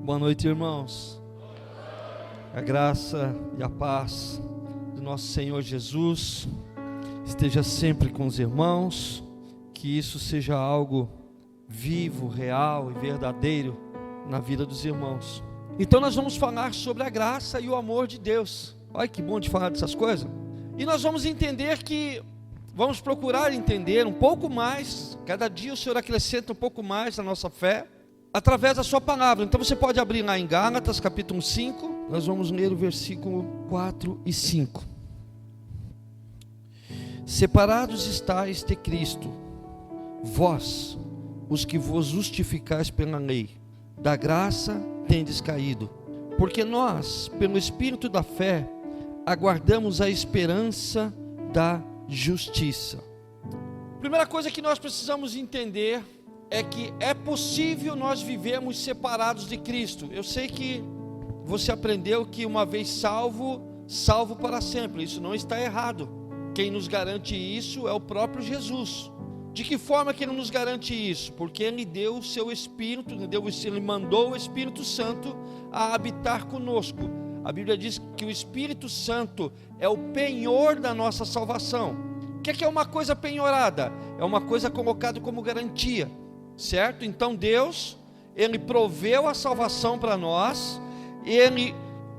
Boa noite, irmãos. A graça e a paz do nosso Senhor Jesus esteja sempre com os irmãos, que isso seja algo vivo, real e verdadeiro na vida dos irmãos. Então nós vamos falar sobre a graça e o amor de Deus. Olha que bom de falar dessas coisas. E nós vamos entender vamos procurar entender um pouco mais, cada dia o Senhor acrescenta um pouco mais na nossa fé, através da sua palavra. Então você pode abrir lá em Gálatas capítulo 5, nós vamos ler o versículo 4 e 5. Separados estáis de Cristo, vós, os que vos justificais pela lei, da graça tendes caído, porque nós, pelo Espírito da fé, aguardamos a esperança da justiça. Primeira coisa que nós precisamos entender é que é possível nós vivermos separados de Cristo. Eu sei que você aprendeu que uma vez salvo, salvo para sempre. Isso não está errado. Quem nos garante isso é o próprio Jesus. De que forma que Ele nos garante isso? Porque Ele deu o seu Espírito, Ele mandou o Espírito Santo a habitar conosco. A Bíblia diz que o Espírito Santo é o penhor da nossa salvação. O que é uma coisa penhorada? É uma coisa colocada como garantia, certo? Então Deus, Ele proveu a salvação para nós, Ele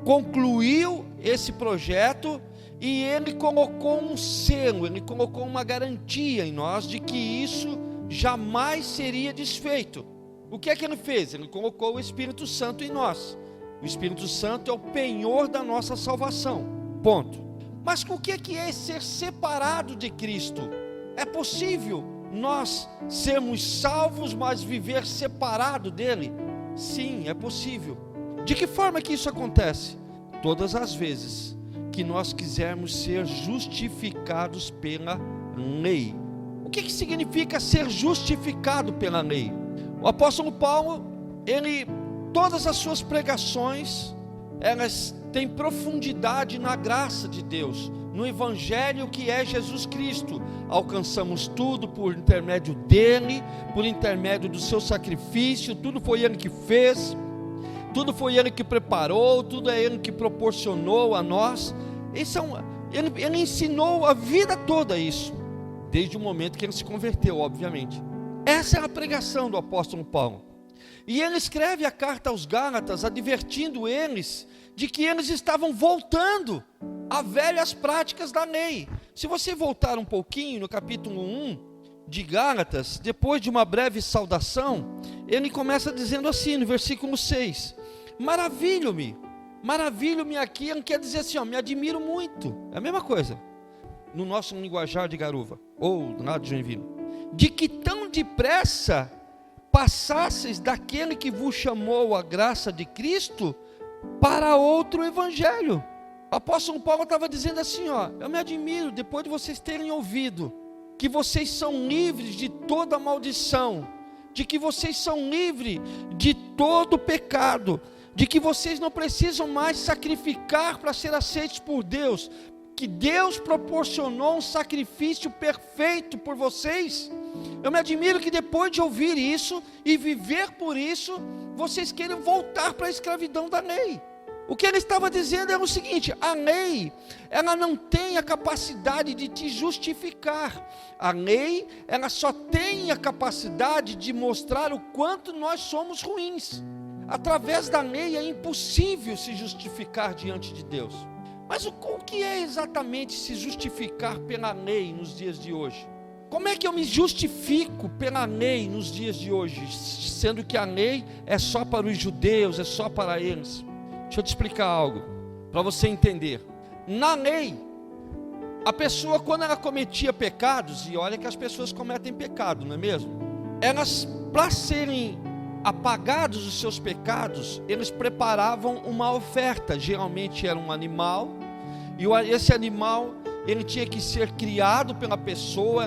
concluiu esse projeto e Ele colocou um selo, Ele colocou uma garantia em nós de que isso jamais seria desfeito. O que é que Ele fez? Ele colocou o Espírito Santo em nós. O Espírito Santo é o penhor da nossa salvação, ponto. Mas o que é ser separado de Cristo? É possível nós sermos salvos, mas viver separado dele? Sim, é possível. De que forma que isso acontece? Todas as vezes que nós quisermos ser justificados pela lei. O que significa ser justificado pela lei? O apóstolo Paulo, todas as suas pregações, elas têm profundidade na graça de Deus, no Evangelho que é Jesus Cristo. Alcançamos tudo por intermédio dele, por intermédio do seu sacrifício, tudo foi ele que fez, tudo foi ele que preparou, tudo é ele que proporcionou a nós. Ele ensinou a vida toda isso, desde o momento que ele se converteu, obviamente. Essa é a pregação do apóstolo Paulo. E ele escreve a carta aos Gálatas, advertindo eles de que eles estavam voltando a velhas práticas da lei. Se você voltar um pouquinho no capítulo 1 de Gálatas, depois de uma breve saudação, ele começa dizendo assim, no versículo 6, maravilho-me aqui, ele quer dizer assim, me admiro muito, é a mesma coisa, no nosso linguajar de Garuva, ou lá de Joinville, de que tão depressa passasseis daquele que vos chamou a graça de Cristo para outro evangelho. O apóstolo Paulo estava dizendo assim, eu me admiro, depois de vocês terem ouvido que vocês são livres de toda maldição, de que vocês são livres de todo pecado, de que vocês não precisam mais sacrificar para ser aceitos por Deus, que Deus proporcionou um sacrifício perfeito por vocês. Eu me admiro que depois de ouvir isso e viver por isso, vocês querem voltar para a escravidão da lei. O que ele estava dizendo é o seguinte: a lei, ela não tem a capacidade de te justificar. A lei, ela só tem a capacidade de mostrar o quanto nós somos ruins. Através da lei é impossível se justificar diante de Deus. Mas o que é exatamente se justificar pela lei nos dias de hoje? Como é que eu me justifico pela lei nos dias de hoje, sendo que a lei é só para os judeus, é só para eles? Deixa eu te explicar algo, para você entender. Na lei, a pessoa, quando ela cometia pecados, e olha que as pessoas cometem pecado, não é mesmo? Elas, para serem apagados os seus pecados, eles preparavam uma oferta, geralmente era um animal, e esse animal, ele tinha que ser criado pela pessoa,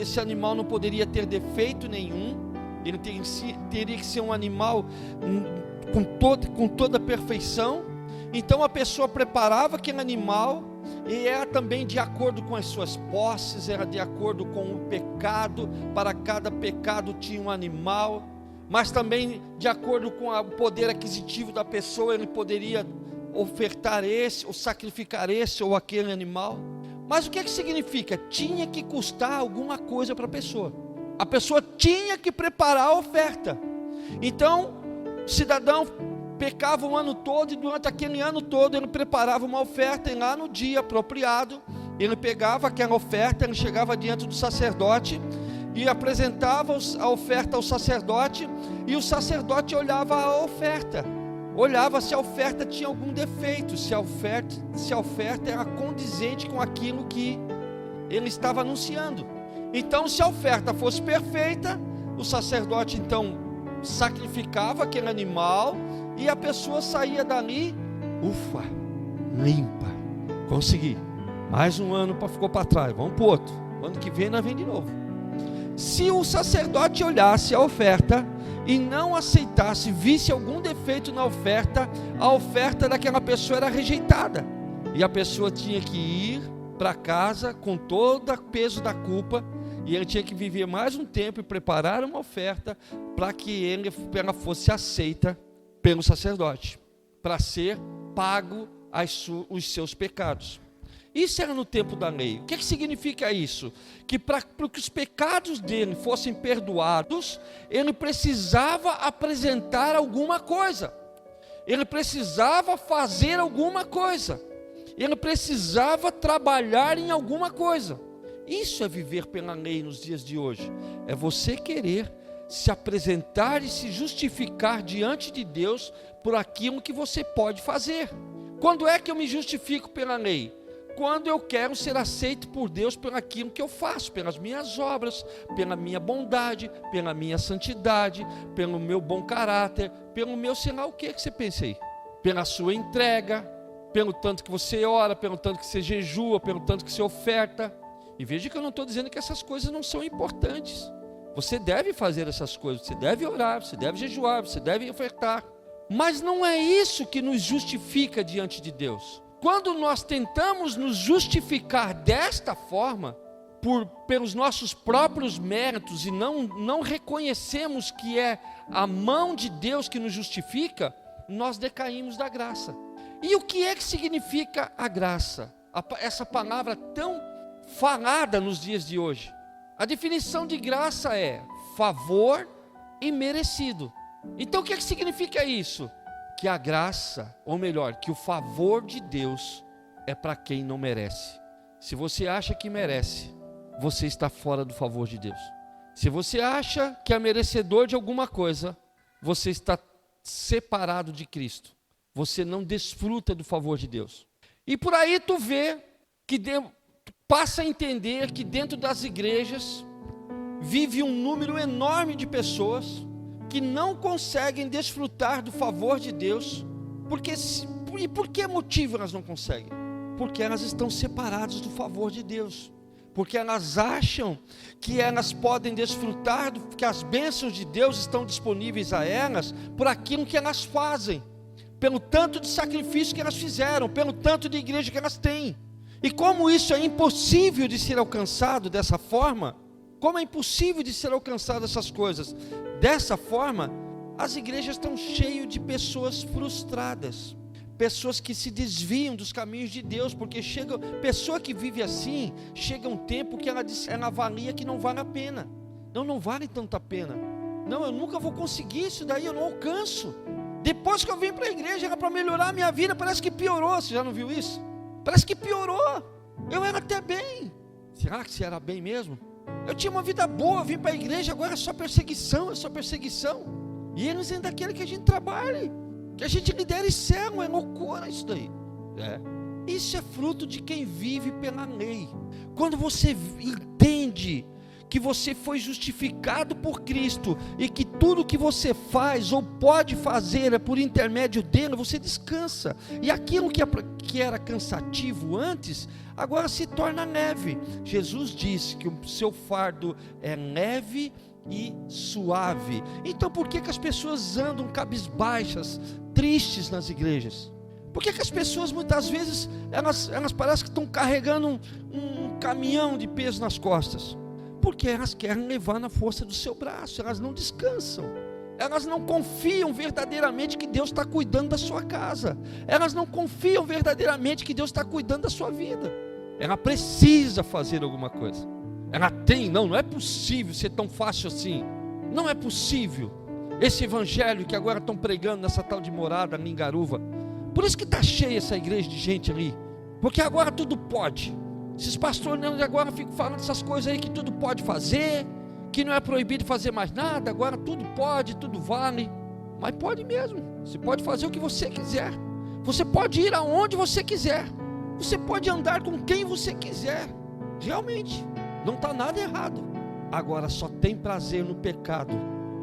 esse animal não poderia ter defeito nenhum, ele teria que ser um animal com toda a perfeição. Então a pessoa preparava aquele animal, e era também de acordo com as suas posses, era de acordo com o pecado, para cada pecado tinha um animal. mas também de acordo com o poder aquisitivo da pessoa, ele poderia ofertar esse, ou sacrificar esse ou aquele animal. Mas o que significa? Tinha que custar alguma coisa para a pessoa tinha que preparar a oferta. Então, o cidadão pecava o ano todo, e durante aquele ano todo ele preparava uma oferta, e lá no dia apropriado, ele pegava aquela oferta, ele chegava diante do sacerdote, e apresentava a oferta ao sacerdote, e o sacerdote olhava a oferta, olhava se a oferta tinha algum defeito, se a oferta era condizente com aquilo que ele estava anunciando. Então, se a oferta fosse perfeita, o sacerdote então sacrificava aquele animal, e a pessoa saía dali, ufa, limpa, consegui, mais um ano ficou para trás, vamos para o outro, ano que vem nós vem de novo. Se o sacerdote olhasse a oferta e não aceitasse, visse algum defeito na oferta, a oferta daquela pessoa era rejeitada, e a pessoa tinha que ir para casa com todo o peso da culpa, e ele tinha que viver mais um tempo e preparar uma oferta para que ela fosse aceita pelo sacerdote, para ser pago os seus pecados. Isso era no tempo da lei. O que significa isso? Que para que os pecados dele fossem perdoados, ele precisava apresentar alguma coisa, ele precisava fazer alguma coisa, ele precisava trabalhar em alguma coisa. Isso é viver pela lei nos dias de hoje, é você querer se apresentar e se justificar diante de Deus por aquilo que você pode fazer. Quando é que eu me justifico pela lei? Quando eu quero ser aceito por Deus por aquilo que eu faço, pelas minhas obras, pela minha bondade, pela minha santidade, pelo meu bom caráter, pelo meu sei lá o que você pensa aí, pela sua entrega, pelo tanto que você ora, pelo tanto que você jejua, pelo tanto que você oferta. E veja que eu não estou dizendo que essas coisas não são importantes. Você deve fazer essas coisas, você deve orar, você deve jejuar, você deve ofertar. Mas não é isso que nos justifica diante de Deus. Quando nós tentamos nos justificar desta forma, pelos nossos próprios méritos, e não reconhecemos que é a mão de Deus que nos justifica, nós decaímos da graça. E o que é que significa a graça? Essa palavra tão falada nos dias de hoje. A definição de graça é favor imerecido. Então o que é que significa isso? Que a graça, ou melhor, que o favor de Deus é para quem não merece. Se você acha que merece, você está fora do favor de Deus. Se você acha que é merecedor de alguma coisa, você está separado de Cristo. Você não desfruta do favor de Deus. E por aí tu vê que passa a entender que dentro das igrejas vive um número enorme de pessoas que não conseguem desfrutar do favor de Deus. E por que motivo elas não conseguem? Porque elas estão separadas do favor de Deus. Porque elas acham que elas podem desfrutar, que as bênçãos de Deus estão disponíveis a elas por aquilo que elas fazem, pelo tanto de sacrifício que elas fizeram, pelo tanto de igreja que elas têm. E como isso é impossível de ser alcançado dessa forma, como é impossível de ser alcançado essas coisas dessa forma, as igrejas estão cheias de pessoas frustradas, pessoas que se desviam dos caminhos de Deus, porque pessoa que vive assim, chega um tempo que ela avalia que não vale a pena. Não vale tanta pena. Não, eu nunca vou conseguir isso daí, eu não alcanço. Depois que eu vim para a igreja, era para melhorar a minha vida, parece que piorou. Você já não viu isso? Parece que piorou. Eu era até bem. Será que você era bem mesmo? Eu tinha uma vida boa, eu vim para a igreja, agora é só perseguição, é só perseguição. E eles ainda querem que a gente trabalhe, que a gente lidere céu, é loucura isso daí. Isso é fruto de quem vive pela lei. Quando você entende que você foi justificado por Cristo e que tudo que você faz ou pode fazer é por intermédio dele, você descansa. E aquilo que era cansativo antes, agora se torna leve. Jesus disse que o seu fardo é leve e suave. Então por que as pessoas andam cabisbaixas, tristes nas igrejas? Por que as pessoas muitas vezes elas parecem que estão carregando um caminhão de peso nas costas? Porque elas querem levar na força do seu braço, elas não descansam. Elas não confiam verdadeiramente que Deus está cuidando da sua casa. Elas não confiam verdadeiramente que Deus está cuidando da sua vida. Ela precisa fazer alguma coisa. Não é possível ser tão fácil assim. Não é possível. Esse evangelho que agora estão pregando nessa tal de morada ali em Garuva. Por isso que está cheia essa igreja de gente ali. Porque agora tudo pode. Esses pastores agora ficam falando essas coisas aí que tudo pode fazer, que não é proibido fazer mais nada, agora tudo pode, tudo vale. Mas pode mesmo. Você pode fazer o que você quiser. Você pode ir aonde você quiser. Você pode andar com quem você quiser. Realmente, não está nada errado. Agora só tem prazer no pecado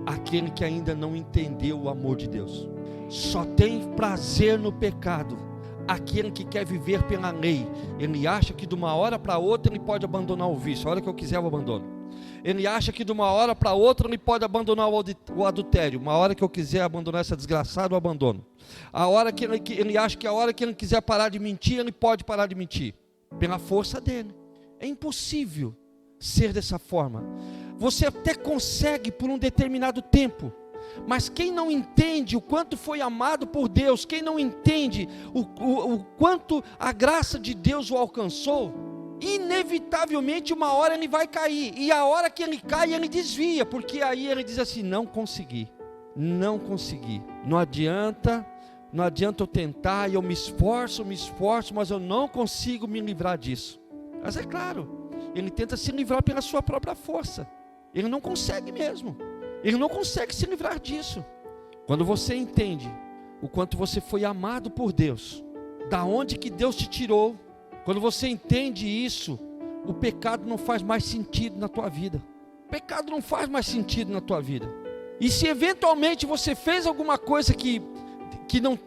aquele que ainda não entendeu o amor de Deus. Só tem prazer no pecado aquele que quer viver pela lei. Ele acha que de uma hora para outra ele pode abandonar o vício. A hora que eu quiser eu abandono. Ele acha que de uma hora para outra ele pode abandonar o adultério. Uma hora que eu quiser abandonar essa desgraçada, eu abandono. A hora que ele acha que a hora que ele quiser parar de mentir, ele pode parar de mentir. Pela força dele. É impossível ser dessa forma. Você até consegue por um determinado tempo, mas quem não entende o quanto foi amado por Deus, quem não entende o quanto a graça de Deus o alcançou, inevitavelmente uma hora ele vai cair, e a hora que ele cai ele desvia, porque aí ele diz assim: não consegui, não adianta eu tentar, eu me esforço, mas eu não consigo me livrar disso. Mas é claro, ele tenta se livrar pela sua própria força, ele não consegue mesmo, ele não consegue se livrar disso. Quando você entende o quanto você foi amado por Deus, da onde que Deus te tirou, quando você entende isso, o pecado não faz mais sentido na tua vida. O pecado não faz mais sentido na tua vida. E se eventualmente você fez alguma coisa que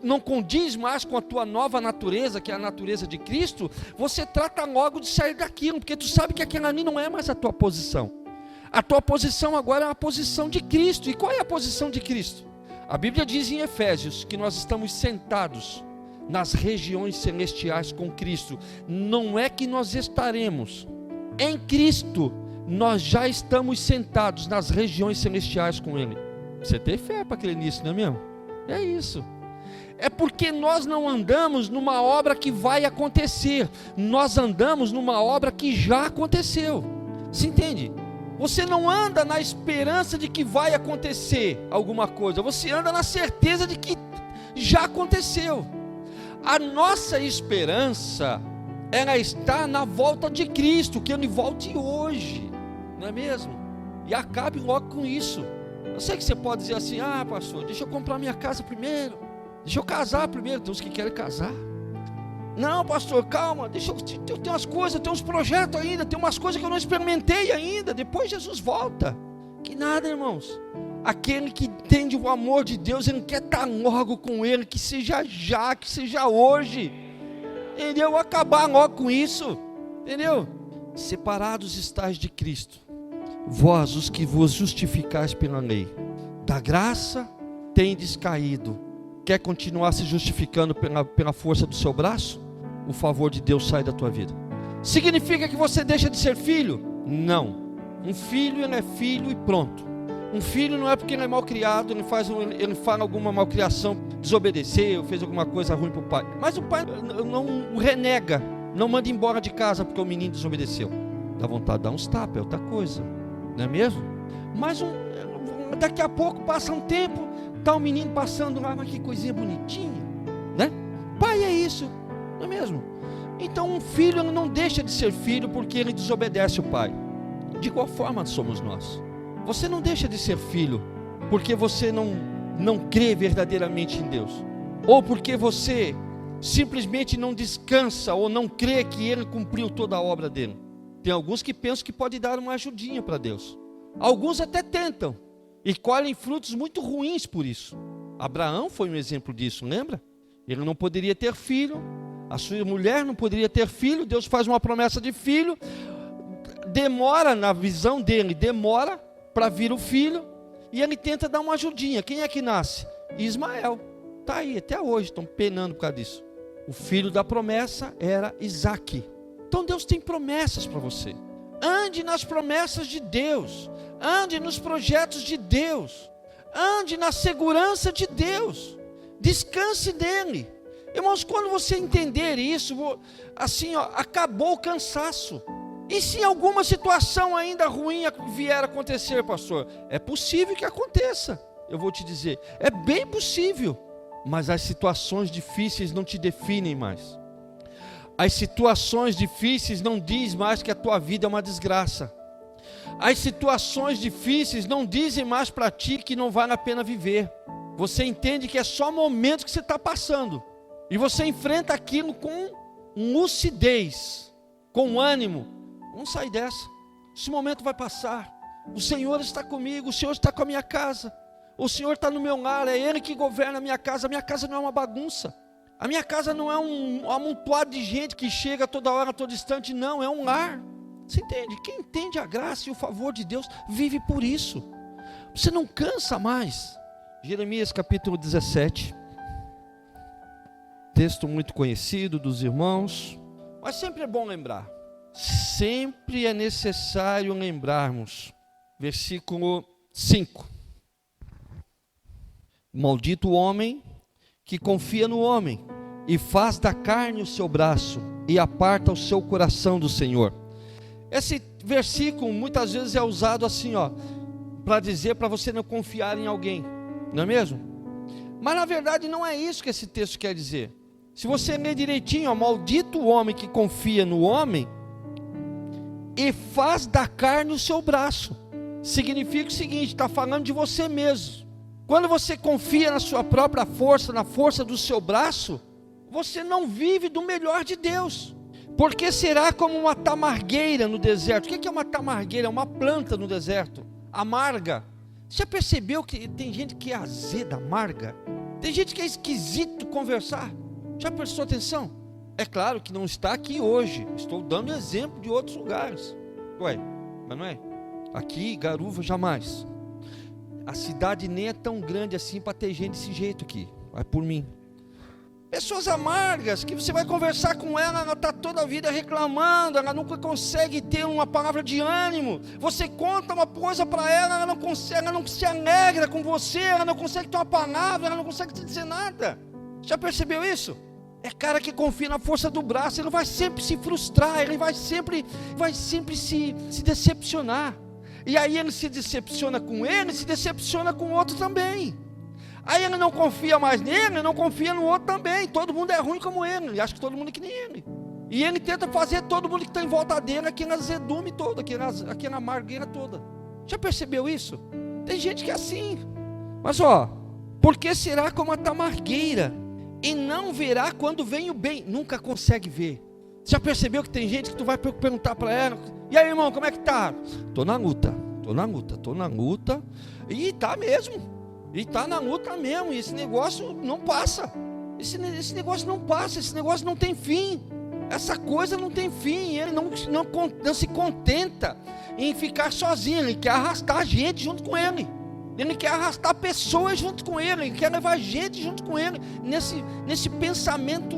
não condiz mais com a tua nova natureza, que é a natureza de Cristo, você trata logo de sair daquilo, porque tu sabe que aquilo ali não é mais a tua posição. A tua posição agora é a posição de Cristo. E qual é a posição de Cristo? A Bíblia diz em Efésios que nós estamos sentados nas regiões celestiais com Cristo. Não é que nós estaremos em Cristo, nós já estamos sentados nas regiões celestiais com Ele. Você tem fé para crer nisso, não é mesmo? É isso. É porque nós não andamos numa obra que vai acontecer, nós andamos numa obra que já aconteceu. Você entende? Você não anda na esperança de que vai acontecer alguma coisa, você anda na certeza de que já aconteceu. A nossa esperança, ela está na volta de Cristo, que Ele volte hoje, não é mesmo? E acabe logo com isso. Eu sei que você pode dizer assim: ah, pastor, deixa eu comprar minha casa primeiro, deixa eu casar primeiro. Tem uns que querem casar. Não, pastor, calma, eu tenho umas coisas, eu tenho uns projetos ainda, tem umas coisas que eu não experimentei ainda, depois Jesus volta. Que nada, irmãos. Aquele que entende o amor de Deus, ele quer estar logo com Ele, que seja já, que seja hoje, entendeu? Acabar logo com isso, entendeu? Separados estáis de Cristo, vós os que vos justificais pela lei, da graça tendes caído. Quer continuar se justificando pela força do seu braço? O favor de Deus sai da tua vida. Significa que você deixa de ser filho? Não. Um filho, ele é filho e pronto. Um filho não é porque ele é mal criado, ele faz alguma malcriação, desobedeceu, fez alguma coisa ruim para o pai. Mas o pai não o renega, não manda embora de casa porque o menino desobedeceu. Dá vontade de dar uns tapas, é outra coisa, não é mesmo? Mas daqui a pouco passa um tempo, está o menino passando lá, mas que coisinha bonitinha, né? Pai é isso, não é mesmo? Então um filho ele não deixa de ser filho porque ele desobedece o pai. De igual forma somos nós. Você não deixa de ser filho porque você não crê verdadeiramente em Deus, ou porque você simplesmente não descansa ou não crê que Ele cumpriu toda a obra dele. Tem alguns que pensam que pode dar uma ajudinha para Deus. Alguns até tentam e colhem frutos muito ruins por isso. Abraão foi um exemplo disso, lembra? Ele não poderia ter filho, a sua mulher não poderia ter filho, Deus faz uma promessa de filho, demora na visão dele, demora para vir o filho, e ele tenta dar uma ajudinha. Quem é que nasce? Ismael. Está aí, até hoje, estão penando por causa disso. O filho da promessa era Isaque. Então Deus tem promessas para você. Ande nas promessas de Deus, ande nos projetos de Deus, Ande na segurança de Deus. Descanse nele. Irmãos, quando você entender isso, assim, acabou o cansaço. E se alguma situação ainda ruim vier a acontecer, pastor? É possível que aconteça. Eu vou te dizer, é bem possível. Mas as situações difíceis não te definem mais. As situações difíceis não diz mais que a tua vida é uma desgraça. As situações difíceis não dizem mais para ti que não vale a pena viver. Você entende que é só momento que você está passando. E você enfrenta aquilo com lucidez, com ânimo. Vamos sair dessa. Esse momento vai passar. O Senhor está comigo, o Senhor está com a minha casa. O Senhor está no meu lar, é Ele que governa a minha casa. A minha casa não é uma bagunça. A minha casa não é um amontoado de gente que chega toda hora, a todo instante. Não, é um lar. Você entende? Quem entende a graça e o favor de Deus, vive por isso. Você não cansa mais. Jeremias capítulo 17. Texto muito conhecido dos irmãos. Mas sempre é bom lembrar. Sempre é necessário lembrarmos. Versículo 5. Maldito o homem que confia no homem e faz da carne o seu braço e aparta o seu coração do Senhor. Esse versículo muitas vezes é usado assim, para dizer para você não confiar em alguém, não é mesmo? Mas na verdade não é isso que esse texto quer dizer. Se você ler direitinho, maldito o homem que confia no homem e faz da carne o seu braço. Significa o seguinte, está falando de você mesmo. Quando você confia na sua própria força, na força do seu braço, você não vive do melhor de Deus. Porque será como uma tamargueira no deserto. O que é uma tamargueira? É uma planta no deserto, amarga. Você já percebeu que tem gente que é azeda, amarga? Tem gente que é esquisito conversar. Já prestou atenção? É claro que não está aqui hoje. Estou dando exemplo de outros lugares. Ué, mas não é? Aqui, Garuva, jamais. A cidade nem é tão grande assim para ter gente desse jeito aqui. Vai por mim. Pessoas amargas, que você vai conversar com ela está toda a vida reclamando, ela nunca consegue ter uma palavra de ânimo. Você conta uma coisa para ela não consegue, ela não se alegra com você, ela não consegue ter uma palavra, ela não consegue te dizer nada. Já percebeu isso? É cara que confia na força do braço, ele vai sempre se frustrar, ele vai sempre se decepcionar. E aí ele se decepciona com ele, se decepciona com o outro também. Aí ele não confia mais nele, não confia no outro também. Todo mundo é ruim como ele acha que todo mundo é que nem ele. E ele tenta fazer todo mundo que está em volta dele aquele azedume todo, aquela amargueira toda. Já percebeu isso? Tem gente que é assim. Mas porque será como a tamargueira e não verá quando vem o bem? Nunca consegue ver. Já percebeu que tem gente que tu vai perguntar para ela: e aí, irmão, como é que tá? Tô na luta. E tá mesmo. E está na luta mesmo, e esse negócio não passa, esse negócio não passa, esse negócio não tem fim, essa coisa não tem fim. Ele não se contenta em ficar sozinho, ele quer arrastar gente junto com ele, ele quer arrastar pessoas junto com ele quer levar gente junto com ele, nesse pensamento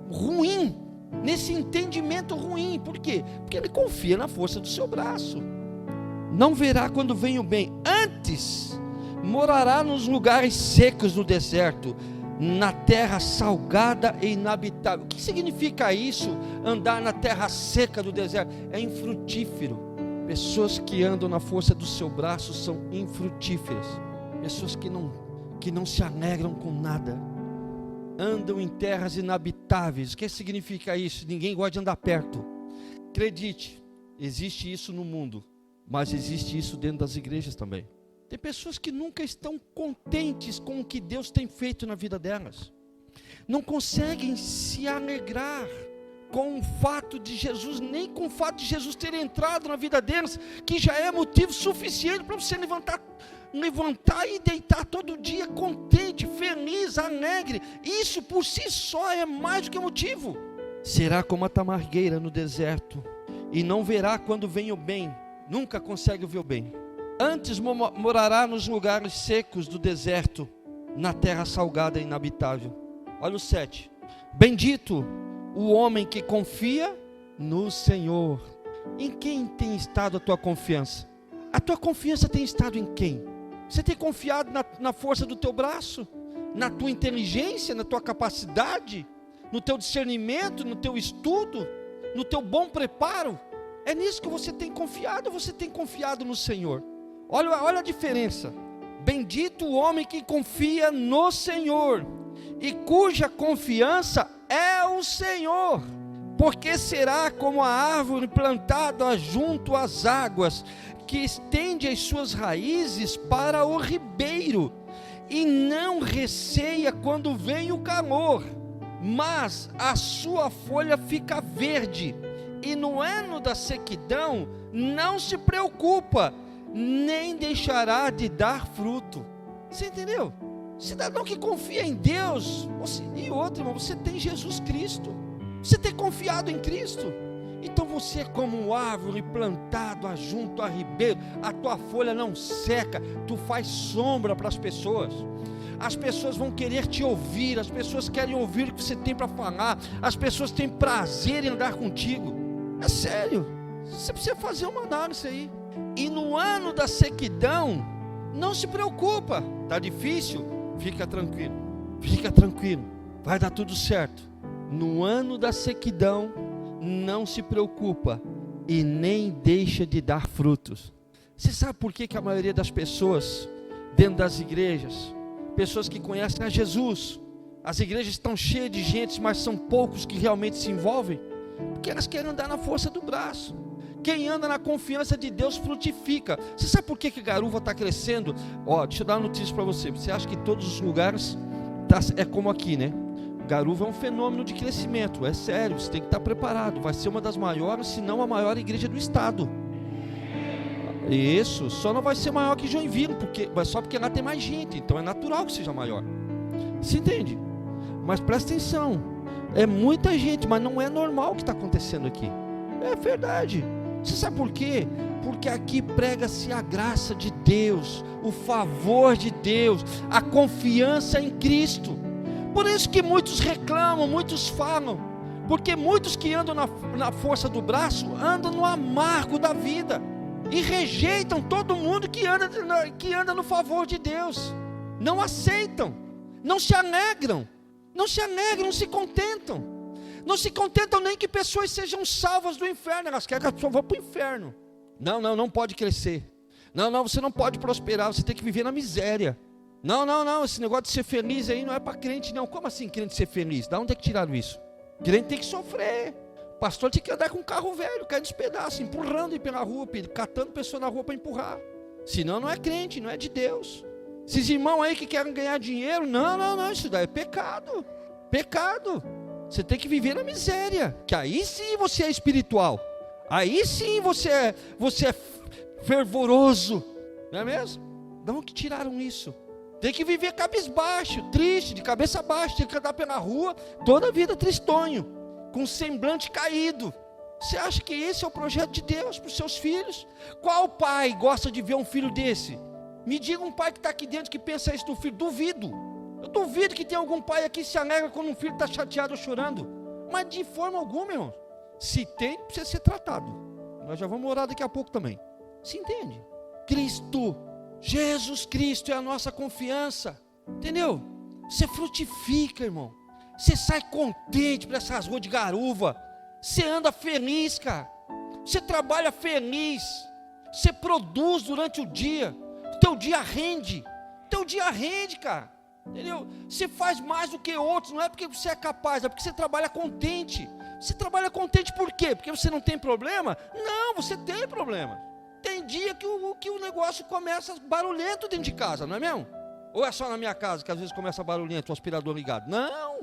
ruim, nesse entendimento ruim. Por quê? Porque ele confia na força do seu braço. Não verá quando vem o bem, antes morará nos lugares secos do deserto, na terra salgada e inabitável. O que significa isso? Andar na terra seca do deserto? É infrutífero. Pessoas que andam na força do seu braço são infrutíferas. Pessoas que não se alegram com nada. Andam em terras inabitáveis. O que significa isso? Ninguém gosta de andar perto. Acredite, existe isso no mundo, mas existe isso dentro das igrejas também. Tem pessoas que nunca estão contentes com o que Deus tem feito na vida delas. Não conseguem se alegrar com o fato de Jesus, nem com o fato de Jesus ter entrado na vida deles, que já é motivo suficiente para você levantar e deitar todo dia contente, feliz, alegre. Isso por si só é mais do que motivo. Será como a tamargueira no deserto, e não verá quando vem o bem. Nunca consegue ver o bem. Antes morará nos lugares secos do deserto, na terra salgada e inabitável. Olha o 7. Bendito o homem que confia no Senhor. Em quem tem estado a tua confiança? A tua confiança tem estado em quem? Você tem confiado na força do teu braço, na tua inteligência, na tua capacidade, no teu discernimento, no teu estudo, no teu bom preparo? É nisso que você tem confiado, ou você tem confiado no Senhor? Olha a diferença. Bendito o homem que confia no Senhor, e cuja confiança é o Senhor, porque será como a árvore plantada junto às águas, que estende as suas raízes para o ribeiro, e não receia quando vem o calor, mas a sua folha fica verde, e no ano da sequidão não se preocupa, nem deixará de dar fruto. Você entendeu? Cidadão que confia em Deus, e outro, irmão, você tem Jesus Cristo, você tem confiado em Cristo, então você é como uma árvore plantada junto a ribeiro, a tua folha não seca, tu faz sombra para as pessoas vão querer te ouvir, as pessoas querem ouvir o que você tem para falar, as pessoas têm prazer em andar contigo, é sério, você precisa fazer uma análise aí. E no ano da sequidão, não se preocupa, está difícil? Fica tranquilo, vai dar tudo certo. No ano da sequidão, não se preocupa e nem deixa de dar frutos. Você sabe por que a maioria das pessoas dentro das igrejas, pessoas que conhecem a Jesus, as igrejas estão cheias de gente, mas são poucos que realmente se envolvem? Porque elas querem andar na força do braço. Quem anda na confiança de Deus frutifica. Você sabe por que Garuva está crescendo? Deixa eu dar uma notícia para você. Você acha que todos os lugares é como aqui, né? Garuva é um fenômeno de crescimento, é sério, você tem que estar preparado. Vai ser uma das maiores, se não a maior igreja do estado. Isso, só não vai ser maior que Joinville, só porque lá tem mais gente, então é natural que seja maior. Você entende? Mas presta atenção, é muita gente, mas não é normal o que está acontecendo aqui. É verdade. Você sabe por quê? Porque aqui prega-se a graça de Deus, o favor de Deus, a confiança em Cristo. Por isso que muitos reclamam, muitos falam, porque muitos que andam na força do braço, andam no amargo da vida, e rejeitam todo mundo que anda no favor de Deus, não aceitam, não se alegram, não se contentam. Não se contentam nem que pessoas sejam salvas do inferno, elas querem que a pessoa vá para o inferno. Não pode crescer. Não, você não pode prosperar, você tem que viver na miséria. Não, esse negócio de ser feliz aí não é para crente não. Como assim crente ser feliz? Da onde é que tiraram isso? Crente tem que sofrer. Pastor tem que andar com um carro velho, caindo nos pedaços, empurrando pela rua, catando pessoa na rua para empurrar. Senão não é crente, não é de Deus. Esses irmãos aí que querem ganhar dinheiro, não, isso daí é pecado. Você tem que viver na miséria, que aí sim você é espiritual, aí sim você é fervoroso, não é mesmo? De onde que tiraram isso? Tem que viver cabisbaixo, triste, de cabeça baixa, tem que andar pela rua, toda a vida tristonho, com semblante caído. Você acha que esse é o projeto de Deus para os seus filhos? Qual pai gosta de ver um filho desse? Me diga um pai que está aqui dentro que pensa isso do filho. Eu duvido que tenha algum pai aqui que se alegra quando um filho está chateado ou chorando. Mas de forma alguma, irmão. Se tem, precisa ser tratado. Nós já vamos orar daqui a pouco também. Se entende? Cristo, Jesus Cristo é a nossa confiança. Entendeu? Você frutifica, irmão. Você sai contente para essas ruas de Garuva. Você anda feliz, cara. Você trabalha feliz. Você produz durante o dia. Teu dia rende, cara. Entendeu? Você faz mais do que outros, não é porque você é capaz, é porque você trabalha contente. Você trabalha contente por quê? Porque você não tem problema? Não, você tem problema. Tem dia que o negócio começa barulhento dentro de casa, não é mesmo? Ou é só na minha casa que às vezes começa barulhento, o aspirador ligado? Não,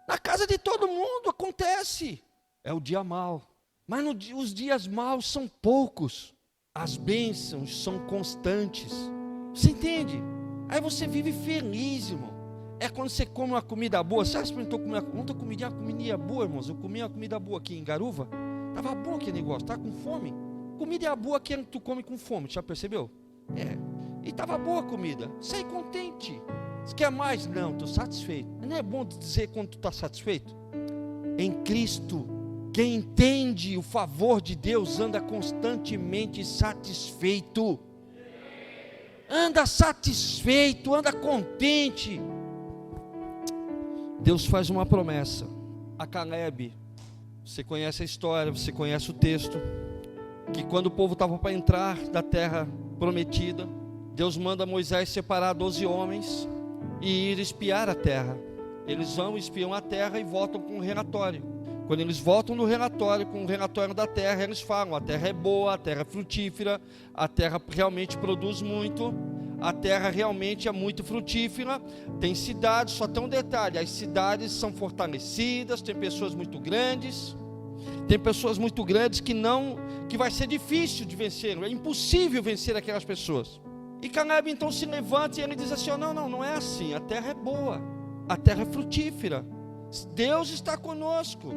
na casa de todo mundo acontece. É o dia mau, mas os dias maus são poucos. As bênçãos são constantes. Você entende? Aí você vive feliz, irmão. É quando você come uma comida boa. Você já experimentou comer uma comidinha boa, irmãos? Eu comi uma comida boa aqui em Garuva. Estava bom aquele negócio, tá com fome? Comida boa que tu come com fome, já percebeu? E estava boa a comida. Sai contente. Você quer mais? Não, estou satisfeito. Não é bom dizer quando tu está satisfeito? Em Cristo, quem entende o favor de Deus anda constantemente satisfeito. anda satisfeito, anda contente. Deus faz uma promessa a Caleb. Você conhece a história, você conhece o texto, que quando o povo estava para entrar na terra prometida, Deus manda Moisés separar 12 homens e ir espiar a terra. Eles vão, espiam a terra e voltam com um relatório. Quando eles voltam no relatório, com o relatório da terra, eles falam: a terra é boa, a terra é frutífera, a terra realmente produz muito, a terra realmente é muito frutífera, tem cidades, só tem um detalhe: as cidades são fortalecidas, tem pessoas muito grandes que vai ser difícil de vencer, é impossível vencer aquelas pessoas. E Caleb então se levanta e ele diz assim: não é assim, a terra é boa, a terra é frutífera, Deus está conosco.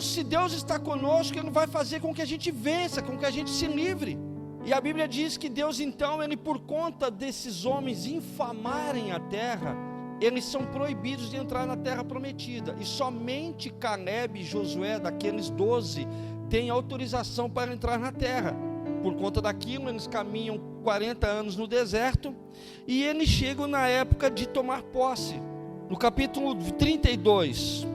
Se Deus está conosco, Ele vai fazer com que a gente vença, com que a gente se livre. E a Bíblia diz que Deus então, Ele, por conta desses homens infamarem a terra, eles são proibidos de entrar na terra prometida. E somente Caleb e Josué, daqueles 12, têm autorização para entrar na terra. Por conta daquilo, eles caminham 40 anos no deserto e eles chegam na época de tomar posse. No capítulo 32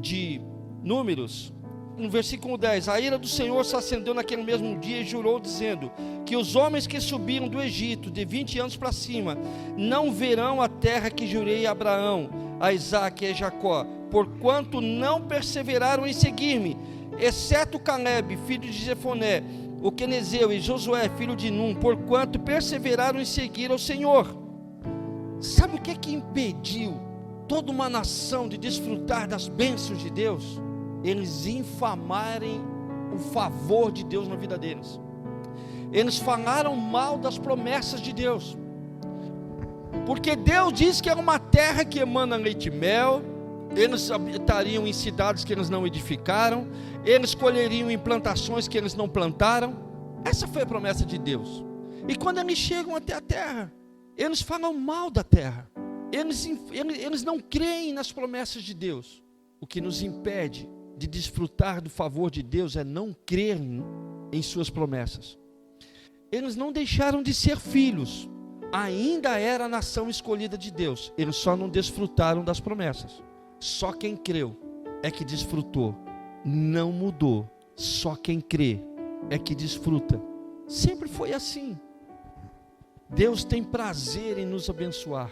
de Números, no versículo 10, a ira do Senhor se acendeu naquele mesmo dia e jurou, dizendo: que os homens que subiram do Egito de 20 anos para cima não verão a terra que jurei a Abraão, a Isaque e a Jacó, porquanto não perseveraram em seguir-me, exceto Caleb, filho de Jefoné, o quenezeu, e Josué, filho de Num, porquanto perseveraram em seguir ao Senhor. Sabe o que é que impediu toda uma nação de desfrutar das bênçãos de Deus? Eles infamarem o favor de Deus na vida deles. Eles falaram mal das promessas de Deus, porque Deus disse que era uma terra que emana leite e mel. Eles habitariam em cidades que eles não edificaram, eles colheriam em plantações que eles não plantaram. Essa foi a promessa de Deus. E quando eles chegam até a terra, eles falam mal da terra. Eles não creem nas promessas de Deus. O que nos impede de desfrutar do favor de Deus é não crer em suas promessas. Eles não deixaram de ser filhos, ainda era a nação escolhida de Deus, eles só não desfrutaram das promessas. Só quem creu é que desfrutou, não mudou. Só quem crê é que desfruta. Sempre foi assim. Deus tem prazer em nos abençoar.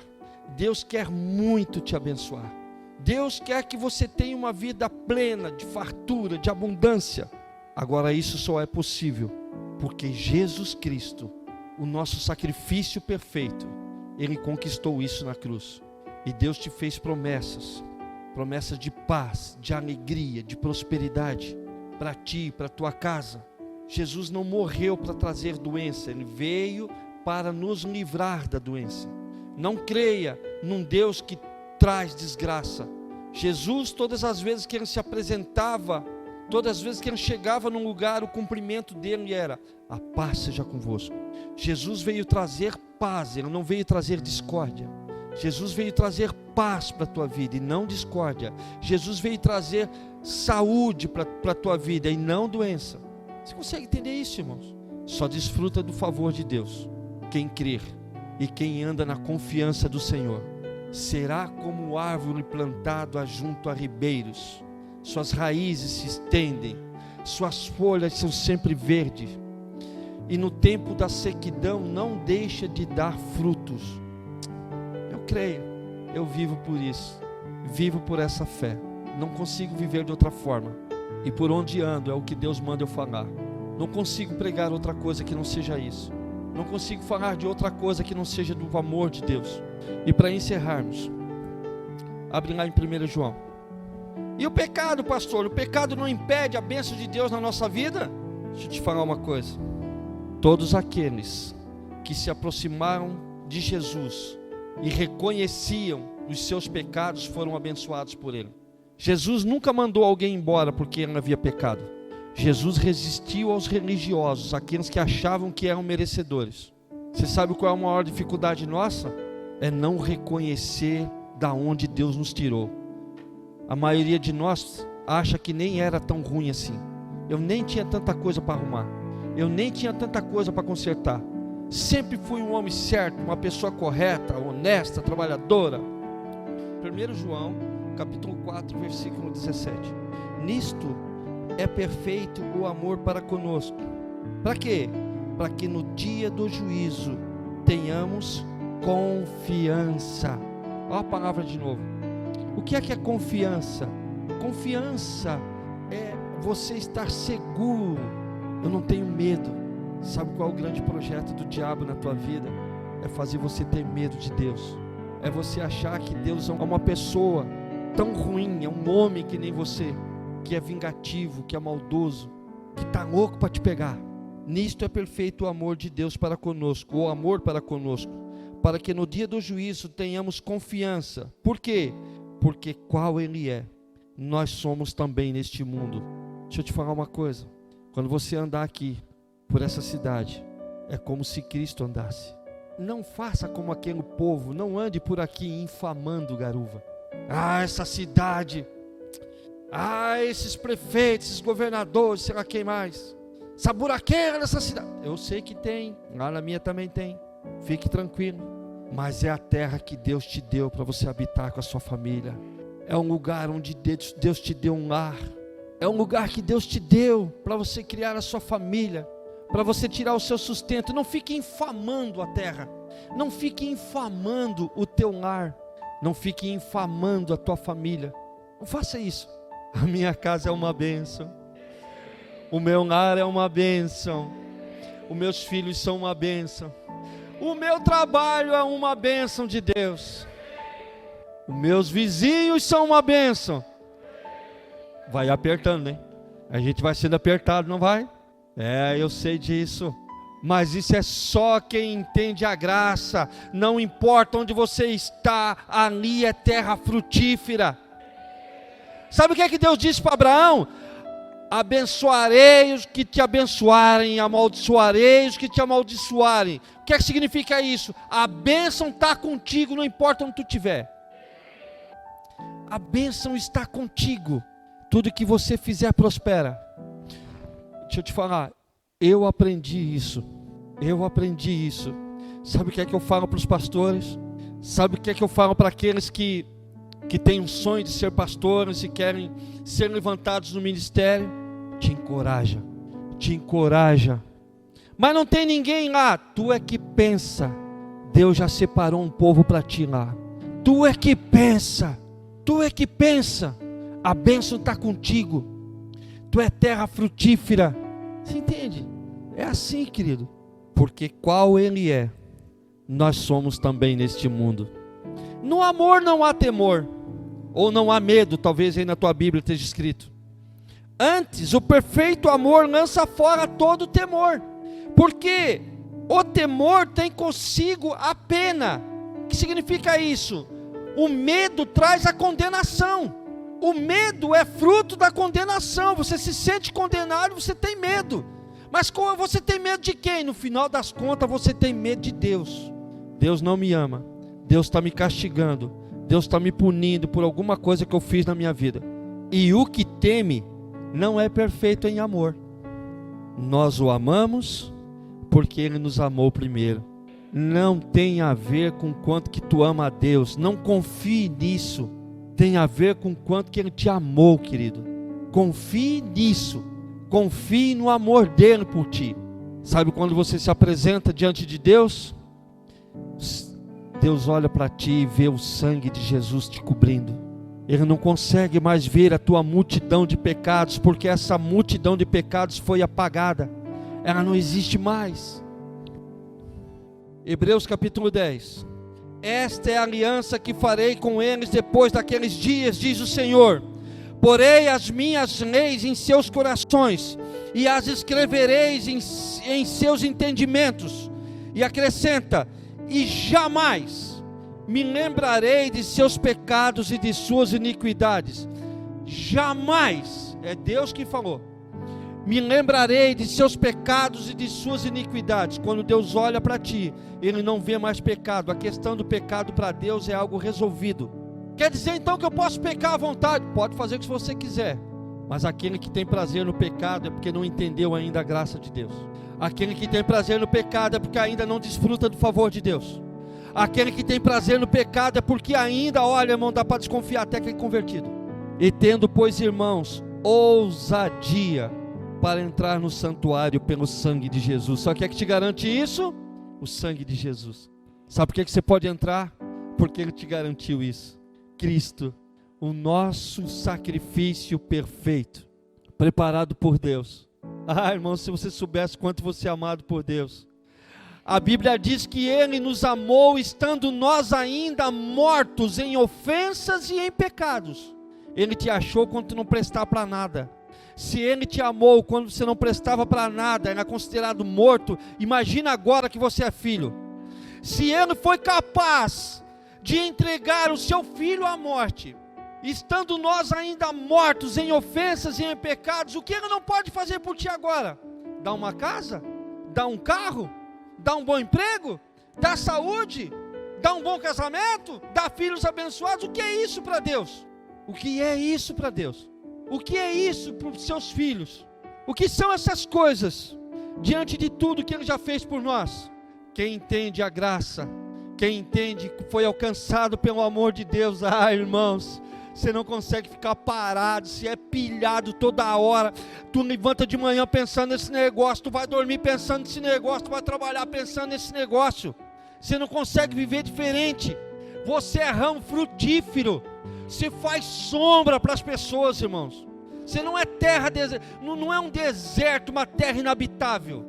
Deus quer muito te abençoar. Deus quer que você tenha uma vida plena, de fartura, de abundância. Agora isso só é possível porque Jesus Cristo, o nosso sacrifício perfeito, Ele conquistou isso na cruz. E Deus te fez promessas de paz, de alegria, de prosperidade para ti, para tua casa. Jesus não morreu para trazer doença, Ele veio para nos livrar da doença. Não creia num Deus que traz desgraça. Jesus, todas as vezes que Ele se apresentava, todas as vezes que Ele chegava num lugar, o cumprimento dele era: a paz seja convosco. Jesus veio trazer paz, Ele não veio trazer discórdia. Jesus veio trazer paz para a tua vida e não discórdia. Jesus veio trazer saúde para a tua vida e não doença. Você consegue entender isso, irmãos? Só desfruta do favor de Deus quem crer e quem anda na confiança do Senhor. Será como árvore plantada junto a ribeiros, suas raízes se estendem, suas folhas são sempre verdes, e no tempo da sequidão não deixa de dar frutos. Eu creio, eu vivo por isso, vivo por essa fé, não consigo viver de outra forma, e por onde ando é o que Deus manda eu falar. Não consigo pregar outra coisa que não seja isso, não consigo falar de outra coisa que não seja do amor de Deus. E para encerrarmos, abre lá em 1 João. E o pecado, pastor? O pecado não impede a bênção de Deus na nossa vida? Deixa eu te falar uma coisa. Todos aqueles que se aproximaram de Jesus e reconheciam os seus pecados foram abençoados por Ele. Jesus nunca mandou alguém embora porque ele havia pecado. Jesus resistiu aos religiosos, aqueles que achavam que eram merecedores. Você sabe qual é a maior dificuldade nossa? É não reconhecer da onde Deus nos tirou. A maioria de nós acha que nem era tão ruim assim. Eu nem tinha tanta coisa para arrumar, eu nem tinha tanta coisa para consertar. Sempre fui um homem certo, uma pessoa correta, honesta, trabalhadora. 1 João, capítulo 4, versículo 17. Nisto é perfeito o amor para conosco. Para quê? Para que no dia do juízo tenhamos confiança. Olha a palavra de novo. O que é confiança? Confiança é você estar seguro. Eu não tenho medo. Sabe qual é o grande projeto do diabo na tua vida? É fazer você ter medo de Deus. É você achar que Deus é uma pessoa tão ruim, é um homem que nem você, que é vingativo, que é maldoso, que está louco para te pegar. Nisto é perfeito o amor de Deus para conosco, o amor para conosco, para que no dia do juízo tenhamos confiança. Por quê? Porque qual Ele é, nós somos também neste mundo. Deixa eu te falar uma coisa, quando você andar aqui, por essa cidade, é como se Cristo andasse. Não faça como aquele povo, não ande por aqui infamando Garuva. Ah, essa cidade, ah, esses prefeitos, esses governadores, sei lá quem mais, essa buraqueira nessa cidade. Eu sei que tem, lá na minha também tem, fique tranquilo, mas é a terra que Deus te deu para você habitar com a sua família. É um lugar onde Deus te deu um lar, é um lugar que Deus te deu para você criar a sua família, para você tirar o seu sustento. Não fique infamando a terra, não fique infamando o teu lar, não fique infamando a tua família. Não faça isso. A minha casa é uma bênção, o meu lar é uma bênção, os meus filhos são uma bênção, o meu trabalho é uma bênção de Deus, os meus vizinhos são uma bênção. Vai apertando, hein? A gente vai sendo apertado, não vai? É, eu sei disso, mas isso é só quem entende a graça. Não importa onde você está, ali é terra frutífera. Sabe o que é que Deus disse para Abraão? Abençoarei os que te abençoarem, amaldiçoarei os que te amaldiçoarem. O que é que significa isso? A bênção está contigo, não importa onde tu estiver. A bênção está contigo, tudo que você fizer prospera. Deixa eu te falar, eu aprendi isso. Sabe o que é que eu falo para os pastores? Sabe o que é que eu falo para aqueles que têm um sonho de ser pastores e querem ser levantados no ministério? Te encoraja. Mas não tem ninguém lá. Tu é que pensa. Deus já separou um povo para ti lá. Tu é que pensa. A bênção está contigo. Tu é terra frutífera. Você entende? É assim, querido. Porque qual Ele é, nós somos também neste mundo. No amor não há temor, ou não há medo, talvez aí na tua Bíblia esteja escrito. Antes, o perfeito amor lança fora todo temor. Porque o temor tem consigo a pena. O que significa isso? O medo traz a condenação. O medo é fruto da condenação. Você se sente condenado, você tem medo. Mas como você tem medo de quem? No final das contas você tem medo de Deus. Deus não me ama, Deus está me castigando, Deus está me punindo por alguma coisa que eu fiz na minha vida. E o que teme não é perfeito em amor. Nós o amamos porque Ele nos amou primeiro. Não tem a ver com quanto que tu ama a Deus, não confie nisso. Tem a ver com quanto que Ele te amou, querido. Confie nisso. Confie no amor dele por ti. Sabe quando você se apresenta diante de Deus? Deus olha para ti e vê o sangue de Jesus te cobrindo. Ele não consegue mais ver a tua multidão de pecados, porque essa multidão de pecados foi apagada. Ela não existe mais. Hebreus capítulo 10. Esta é a aliança que farei com eles depois daqueles dias, diz o Senhor. Porei as minhas leis em seus corações, e as escrevereis em seus entendimentos. E acrescenta, e jamais me lembrarei de seus pecados e de suas iniquidades. Jamais, é Deus que falou. Me lembrarei de seus pecados e de suas iniquidades. Quando Deus olha para ti, Ele não vê mais pecado. A questão do pecado para Deus é algo resolvido. Quer dizer então que eu posso pecar à vontade? Pode fazer o que você quiser. Mas aquele que tem prazer no pecado é porque não entendeu ainda a graça de Deus. Aquele que tem prazer no pecado é porque ainda não desfruta do favor de Deus. Aquele que tem prazer no pecado é porque ainda, olha, irmão, dá para desconfiar até que é convertido. E tendo, pois, irmãos, ousadia para entrar no santuário pelo sangue de Jesus. Só que é que te garante isso? O sangue de Jesus. Sabe por que você pode entrar? Porque Ele te garantiu isso. Cristo, o nosso sacrifício perfeito, preparado por Deus. Ah, irmão, se você soubesse quanto você é amado por Deus. A Bíblia diz que Ele nos amou estando nós ainda mortos em ofensas e em pecados. Ele te achou quando tu não prestava para nada. Se Ele te amou quando você não prestava para nada, era considerado morto, imagina agora que você é filho. Se Ele foi capaz de entregar o seu filho à morte, estando nós ainda mortos em ofensas e em pecados, o que Ele não pode fazer por ti agora? Dar uma casa? Dar um carro? Dar um bom emprego? Dar saúde? Dar um bom casamento? Dar filhos abençoados? O que é isso para Deus? O que é isso para Deus? O que é isso para os seus filhos? O que são essas coisas diante de tudo que Ele já fez por nós? Quem entende a graça, quem entende que foi alcançado pelo amor de Deus, irmãos, você não consegue ficar parado, você é pilhado toda hora. Tu levanta de manhã pensando nesse negócio, tu vai dormir pensando nesse negócio, tu vai trabalhar pensando nesse negócio. Você não consegue viver diferente. Você é ramo frutífero. Você faz sombra para as pessoas, irmãos. Você não é terra, não é um deserto, uma terra inabitável.